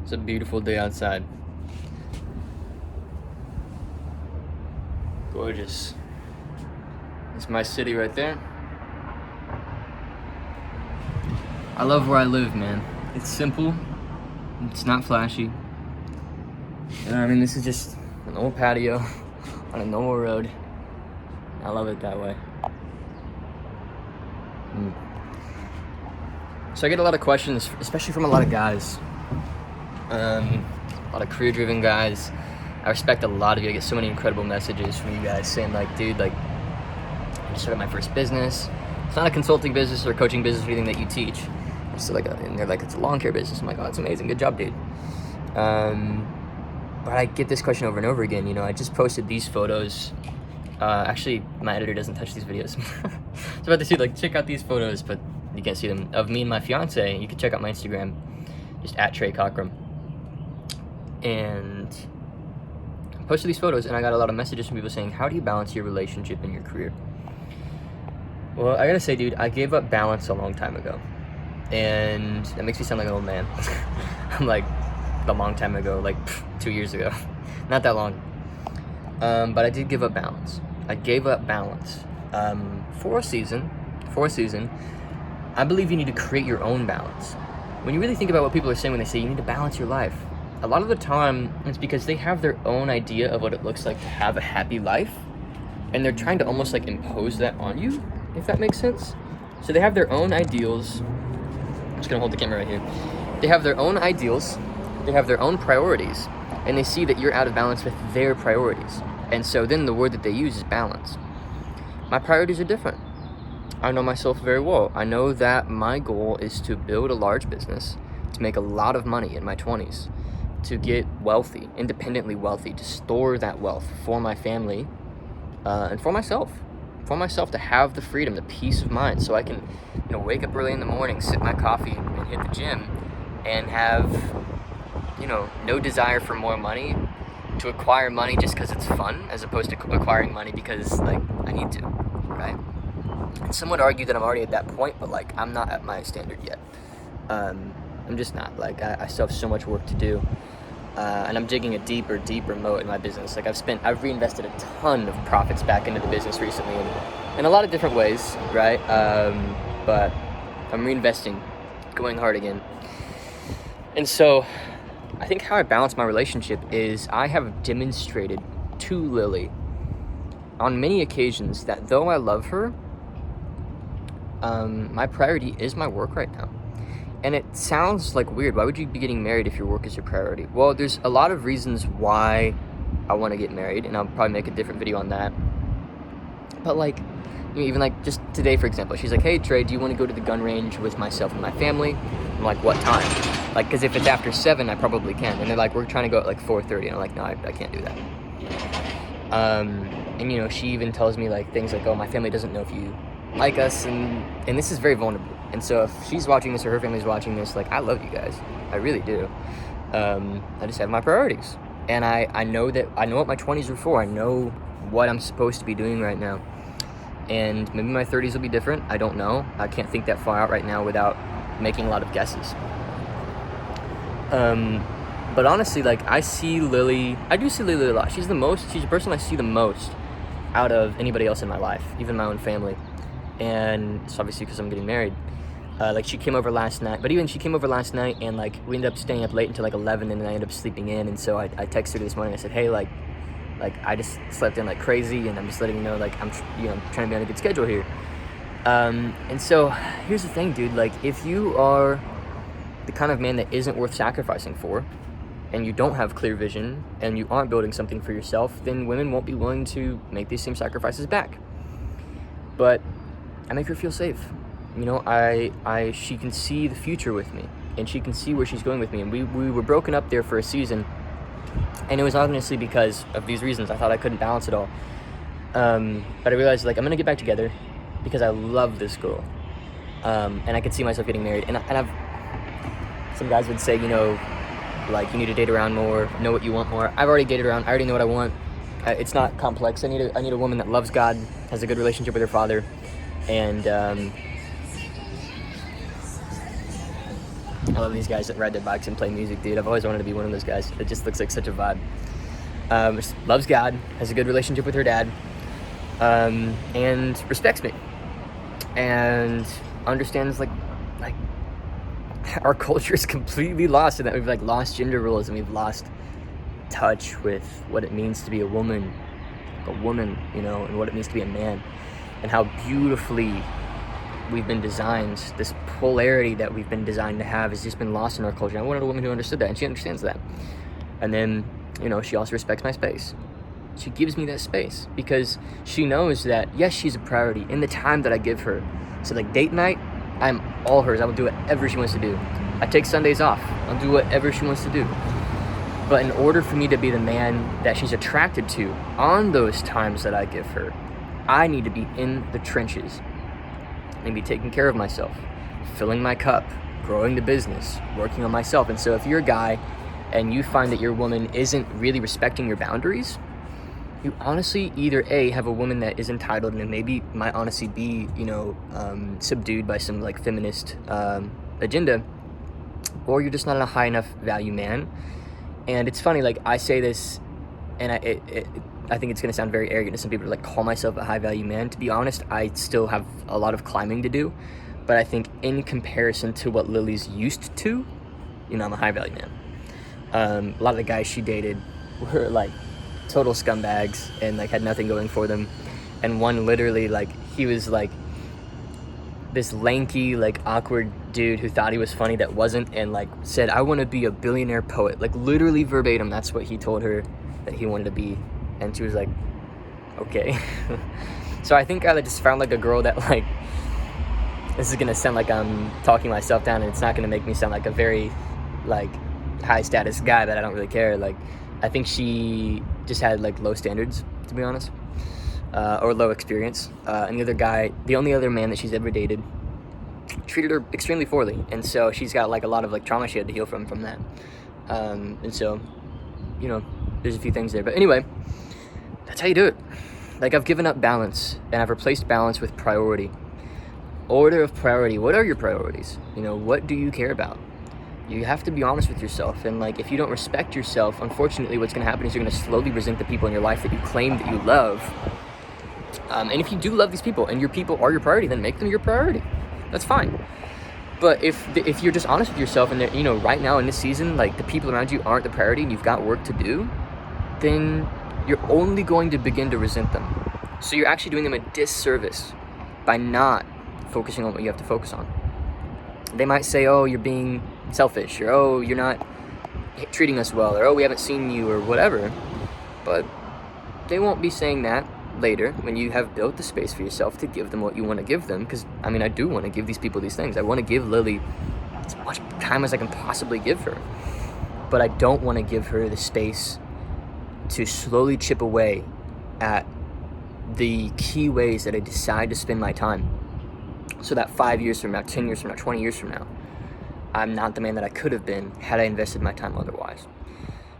It's a beautiful day outside. Gorgeous. It's my city right there. I love where I live, man. It's simple. It's not flashy. I mean, this is just an old patio on a normal road. I love it that way. So I get a lot of questions, especially from a lot of guys. A lot of career-driven guys. I respect a lot of you. I get so many incredible messages from you guys saying like, dude, like, I just started my first business. It's not a consulting business or coaching business or anything that you teach. It's like, and they're like, it's a lawn care business. I'm like, oh, that's amazing. Good job, dude. But I get this question over and over again. You know, I just posted these photos. Actually, my editor doesn't touch these videos. I was about to say, like, check out these photos, but you can't see them, of me and my fiance. You can check out my Instagram, just at Trey Cockrum. And I posted these photos, and I got a lot of messages from people saying, how do you balance your relationship and your career? Well, I gotta say, dude, I gave up balance a long time ago. And that makes me sound like an old man. I'm like, a long time ago, like 2 years ago. Not that long. But I did give up balance. I gave up balance for a season. I believe you need to create your own balance. When you really think about what people are saying when they say you need to balance your life, a lot of the time it's because they have their own idea of what it looks like to have a happy life, and they're trying to almost like impose that on you, if that makes sense. So they have their own ideals. I'm just gonna hold the camera right here. They have their own ideals, they have their own priorities, and they see that you're out of balance with their priorities. And so then the word that they use is balance. My priorities are different. I know myself very well. I know that my goal is to build a large business, to make a lot of money in my 20s, to get wealthy, independently wealthy, to store that wealth for my family and for myself. For myself, to have the freedom, the peace of mind, so I can, you know, wake up early in the morning, sip my coffee, and hit the gym, and have, you know, no desire for more money, to acquire money just because it's fun, as opposed to acquiring money because, like, I need to, right? And some would argue that I'm already at that point, but, like, I'm not at my standard yet. I'm just not. Like, I still have so much work to do. And I'm digging a deeper moat in my business. Like, I've reinvested a ton of profits back into the business recently in a lot of different ways, right? But I'm reinvesting, going hard again. And so I think how I balance my relationship is I have demonstrated to Lily on many occasions that though I love her, my priority is my work right now. And it sounds like weird. Why would you be getting married if your work is your priority? Well, there's a lot of reasons why I want to get married, and I'll probably make a different video on that. But like, you know, even like just today, for example, she's like, hey, Trey, do you want to go to the gun range with myself and my family? I'm like, what time? Like, because if it's after 7, I probably can. And they're like, we're trying to go at like 4:30. And I'm like, no, I can't do that. And, you know, she even tells me like things like, oh, my family doesn't know if you like us. And this is very vulnerable. And so if she's watching this or her family's watching this, like, I love you guys. I really do. I just have my priorities. And I know what my 20s are for. I know what I'm supposed to be doing right now. And maybe my 30s will be different. I don't know. I can't think that far out right now without making a lot of guesses. But honestly, like, I do see Lily a lot. She's the person I see the most out of anybody else in my life, even my own family. And it's obviously because I'm getting married. Like, she came over last night, and like we ended up staying up late until like 11, and then I ended up sleeping in. And so I texted her this morning. I said, hey, like I just slept in like crazy, and I'm just letting you know, like, I'm trying to be on a good schedule here. And so here's the thing, dude. Like, if you are the kind of man that isn't worth sacrificing for, and you don't have clear vision, and you aren't building something for yourself, then women won't be willing to make these same sacrifices back. But I make her feel safe. You know, she can see the future with me, and she can see where she's going with me. And we were broken up there for a season, and it was honestly because of these reasons. I thought I couldn't balance it all. But I realized, like, I'm gonna get back together because I love this girl, and I could see myself getting married. And I've some guys would say, you know, like, you need to date around more, know what you want more. I've already dated around. I already know what I want. It's not complex. I need a woman that loves God, has a good relationship with her father, and I love these guys that ride their bikes and play music, dude. I've always wanted to be one of those guys. It just looks like such a vibe. Loves God, has a good relationship with her dad, and respects me, and understands like our culture is completely lost in that we've like lost gender roles and we've lost touch with what it means to be a woman, you know, and what it means to be a man, and how beautifully we've been designed. This polarity that we've been designed to have has just been lost in our culture. I wanted a woman who understood that, and she understands that. And then, you know, she also respects my space. She gives me that space because she knows that, yes, she's a priority in the time that I give her. So like date night, I'm all hers. I will do whatever she wants to do. I take Sundays off. I'll do whatever she wants to do. But in order for me to be the man that she's attracted to on those times that I give her, I need to be in the trenches. I need to be taking care of myself, filling my cup, growing the business, working on myself. And so if you're a guy and you find that your woman isn't really respecting your boundaries, you honestly either A, have a woman that is entitled and maybe might honestly be, you know, subdued by some like feminist agenda, or you're just not a high enough value man. And it's funny, like I say this, and I think it's gonna sound very arrogant to some people to like call myself a high value man. To be honest, I still have a lot of climbing to do, but I think in comparison to what Lily's used to, you know, I'm a high value man. A lot of the guys she dated were like total scumbags and like had nothing going for them, and one literally, like, he was like this lanky, like awkward dude who thought he was funny that wasn't, and like said, I want to be a billionaire poet, like literally verbatim. That's what he told her that he wanted to be, and she was like, okay. So I think I just found like a girl that, like, this is gonna sound like I'm talking myself down, and it's not gonna make me sound like a very like high status guy, but I don't really care. Like, I think she just had like low standards, to be honest, or low experience. And the only other man that she's ever dated treated her extremely poorly, and so she's got like a lot of like trauma she had to heal from that. And so, you know, there's a few things there, but anyway, that's how you do it. Like, I've given up balance and I've replaced balance with priority. Order of priority. What are your priorities? You know, what do you care about? You have to be honest with yourself, and like, if you don't respect yourself, unfortunately what's going to happen is you're going to slowly resent the people in your life that you claim that you love. And if you do love these people and your people are your priority, then make them your priority. That's fine. But if you're just honest with yourself, and you know, right now in this season, like, the people around you aren't the priority and you've got work to do, then you're only going to begin to resent them. So you're actually doing them a disservice by not focusing on what you have to focus on. They might say, oh, you're being selfish, or oh, you're not treating us well, or oh, we haven't seen you, or whatever. But they won't be saying that later when you have built the space for yourself to give them what you want to give them. Because I mean, I do want to give these people these things. I want to give Lily as much time as I can possibly give her, but I don't want to give her the space to slowly chip away at the key ways that I decide to spend my time, so that 5 years from now, 10 years from now, 20 years from now, I'm not the man that I could have been had I invested my time otherwise.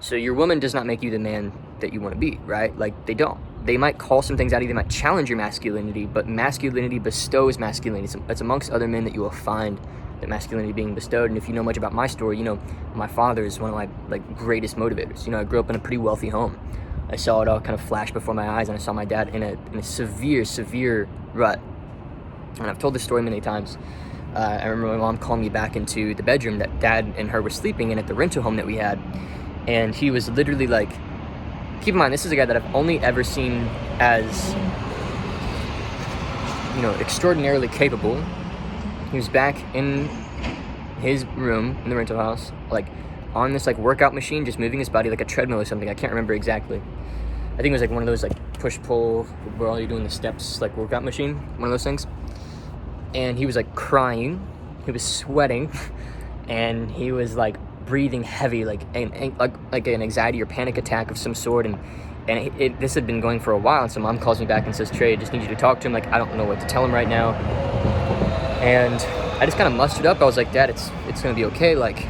So your woman does not make you the man that you want to be, right? Like, they don't. They might call some things out of you. They might challenge your masculinity, but masculinity bestows masculinity. It's amongst other men that you will find that masculinity being bestowed. And if you know much about my story, you know, my father is one of my like greatest motivators. You know, I grew up in a pretty wealthy home. I saw it all kind of flash before my eyes, and I saw my dad in a severe rut. And I've told this story many times. I remember my mom calling me back into the bedroom that Dad and her were sleeping in at the rental home that we had. And he was literally like, keep in mind, this is a guy that I've only ever seen as, you know, extraordinarily capable. He was back in his room in the rental house, like on this like workout machine, just moving his body like a treadmill or something. I can't remember exactly. I think it was like one of those like push-pull where all you're doing the steps, like workout machine, one of those things. And he was like crying, he was sweating, and he was like breathing heavy, like an anxiety or panic attack of some sort. And this had been going for a while, and so Mom calls me back and says, Trey, I just need you to talk to him. Like, I don't know what to tell him right now. And I just kind of mustered up. I was like, Dad, it's gonna be okay. Like,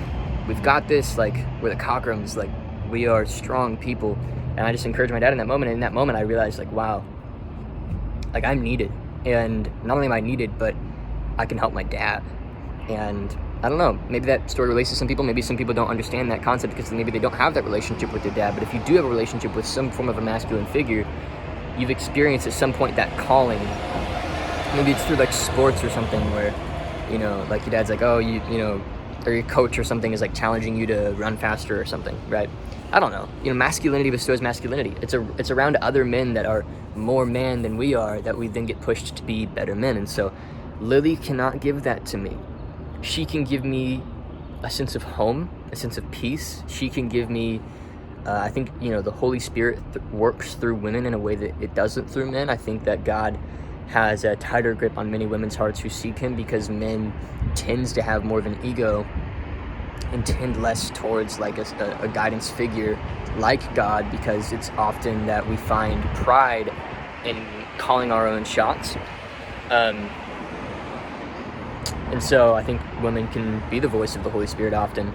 we've got this. Like, we're the Cockrams. Like, we are strong people. And I just encouraged my dad in that moment. And in that moment, I realized, like, wow, like, I'm needed. And not only am I needed, but I can help my dad. And I don't know, maybe that story relates to some people. Maybe some people don't understand that concept because maybe they don't have that relationship with their dad. But if you do have a relationship with some form of a masculine figure, you've experienced at some point that calling. Maybe it's through like sports or something where, you know, like your dad's like, oh, you know, or your coach or something is like challenging you to run faster or something, right? I don't know. You know, masculinity bestows masculinity. It's around other men that are more man than we are that we then get pushed to be better men. And so Lily cannot give that to me. She can give me a sense of home, a sense of peace. She can give me, I think, you know, the Holy Spirit works through women in a way that it doesn't through men. I think that God has a tighter grip on many women's hearts who seek him because men tends to have more of an ego and tend less towards like a guidance figure like God, because it's often that we find pride in calling our own shots. And so I think women can be the voice of the Holy Spirit often.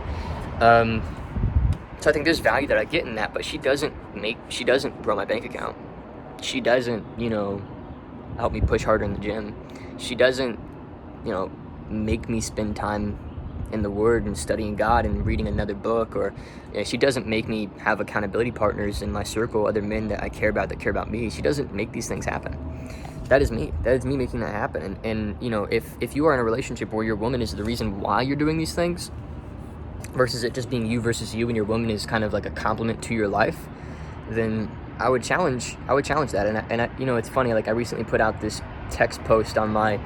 So I think there's value that I get in that, but she doesn't grow my bank account. She doesn't, you know, help me push harder in the gym. She doesn't, you know, make me spend time in the Word and studying God and reading another book, or you know, she doesn't make me have accountability partners in my circle, other men that I care about that care about me. She doesn't make these things happen. That is me. That is me making that happen. And you know, if you are in a relationship where your woman is the reason why you're doing these things, versus it just being you versus you, and your woman is kind of like a complement to your life, then I would challenge that. And I, you know, it's funny. Like I recently put out this text post on my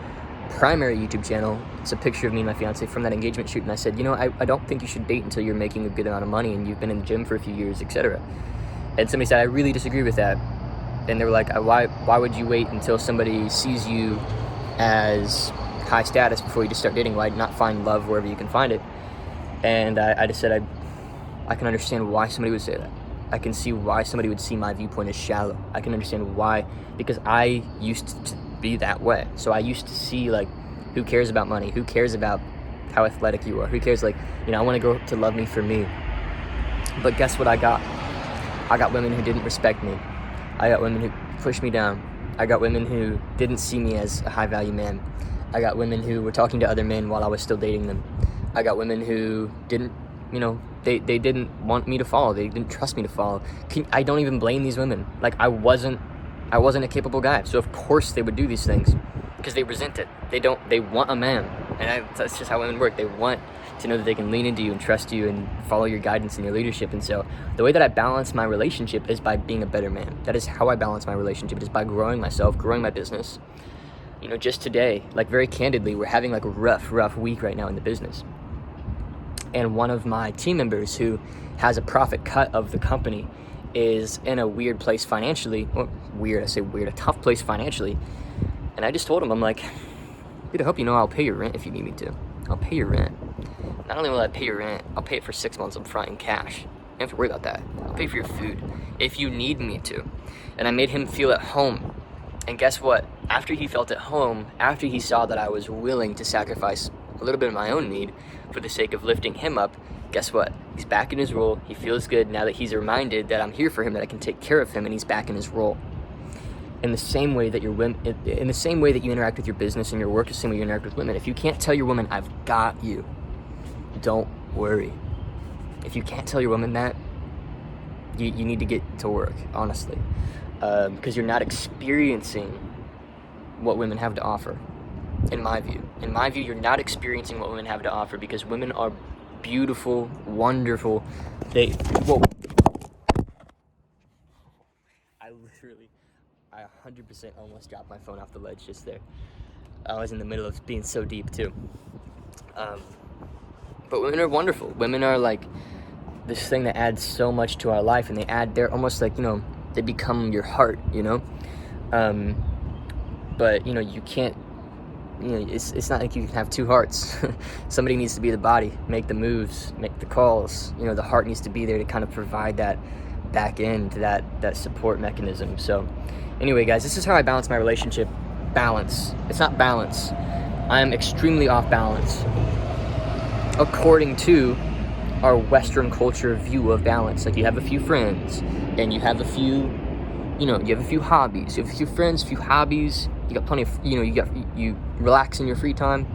primary YouTube channel. It's a picture of me and my fiance from that engagement shoot, and I said, you know, I don't think you should date until you're making a good amount of money and you've been in the gym for a few years, etc. And somebody said, I really disagree with that. And they were like, why would you wait until somebody sees you as high status before you just start dating? Why not find love wherever you can find it? And I just said, I can understand why somebody would say that. I can see why somebody would see my viewpoint as shallow. I can understand why, because I used to be that way. So I used to see, like, who cares about money? Who cares about how athletic you are? Who cares, like, you know, I want a girl to love me for me. But guess what I got? I got women who didn't respect me. I got women who pushed me down. I got women who didn't see me as a high value man. I got women who were talking to other men while I was still dating them. I got women who didn't, you know, they didn't want me to follow. They didn't trust me to follow. I don't even blame these women. Like, I wasn't a capable guy. So of course they would do these things because they resent it. They want a man. And that's just how women work. They want to know that they can lean into you and trust you and follow your guidance and your leadership. And so the way that I balance my relationship is by being a better man. That is how I balance my relationship. It is by growing myself, growing my business. You know, just today, like very candidly, we're having like a rough week right now in the business. And one of my team members who has a profit cut of the company is in a weird place financially. Well, weird, I say weird, a tough place financially. And I just told him, I'm like, dude, I hope you know I'll pay your rent if you need me to. I'll pay your rent. Not only will I pay your rent, I'll pay it for 6 months up front in cash. You don't have to worry about that. I'll pay for your food if you need me to. And I made him feel at home. And guess what? After he felt at home, after he saw that I was willing to sacrifice a little bit of my own need for the sake of lifting him up, guess what? He's back in his role. He feels good now that he's reminded that I'm here for him, that I can take care of him, and he's back in his role. In the same way that in the same way that you interact with your business and your work, is the same way you interact with women. If you can't tell your woman, I've got you, don't worry. If you can't tell your woman that, you need to get to work, honestly, because you're not experiencing what women have to offer. In my view, you're not experiencing what women have to offer, because women are beautiful, wonderful. I 100% almost dropped my phone off the ledge just there. I was in the middle of being so deep too. But women are wonderful. Women are like this thing that adds so much to our life, and they're almost like, you know, they become your heart, you know? But, you know, you can't, you know, it's not like you can have two hearts. Somebody needs to be the body, make the moves, make the calls. You know, the heart needs to be there to kind of provide that back end, that support mechanism. So anyway, guys, this is how I balance my relationship. Balance. It's not balance. I am extremely off balance according to our Western culture view of balance. Like, you have a few friends, and you have a few, you know, you have a few hobbies. You have a few friends, a few hobbies. You got plenty of, you know, you relax in your free time.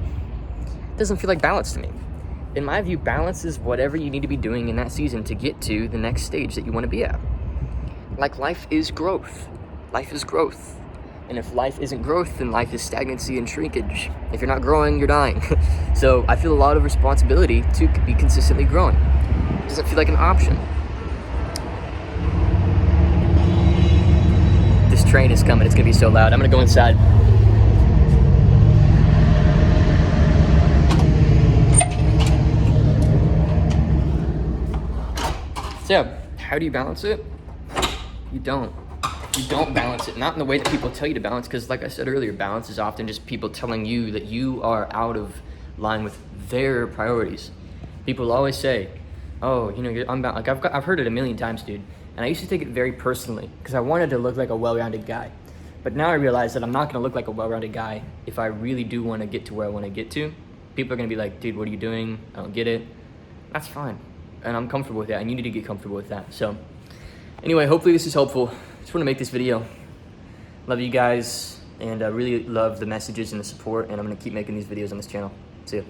It doesn't feel like balance to me. in my view, balance is whatever you need to be doing in that season to get to the next stage that you want to be at. Like, life is growth. Life is growth. And if life isn't growth, then life is stagnancy and shrinkage. If you're not growing, you're dying. So I feel a lot of responsibility to be consistently growing. It doesn't feel like an option. This train is coming. It's going to be so loud. I'm going to go inside. So, how do you balance it? You don't. You don't balance it. Not in the way that people tell you to balance, because like I said earlier, balance is often just people telling you that you are out of line with their priorities. People always say, oh, you know, you're unbalanced. Like, I've heard it a million times, dude. And I used to take it very personally, because I wanted to look like a well-rounded guy. But now I realize that I'm not going to look like a well-rounded guy if I really do want to get to where I want to get to. People are going to be like, dude, what are you doing? I don't get it. That's fine. And I'm comfortable with that, and you need to get comfortable with that. So anyway, hopefully this is helpful. Just want to make this video. Love you guys, and I really love the messages and the support, and I'm going to keep making these videos on this channel. See ya.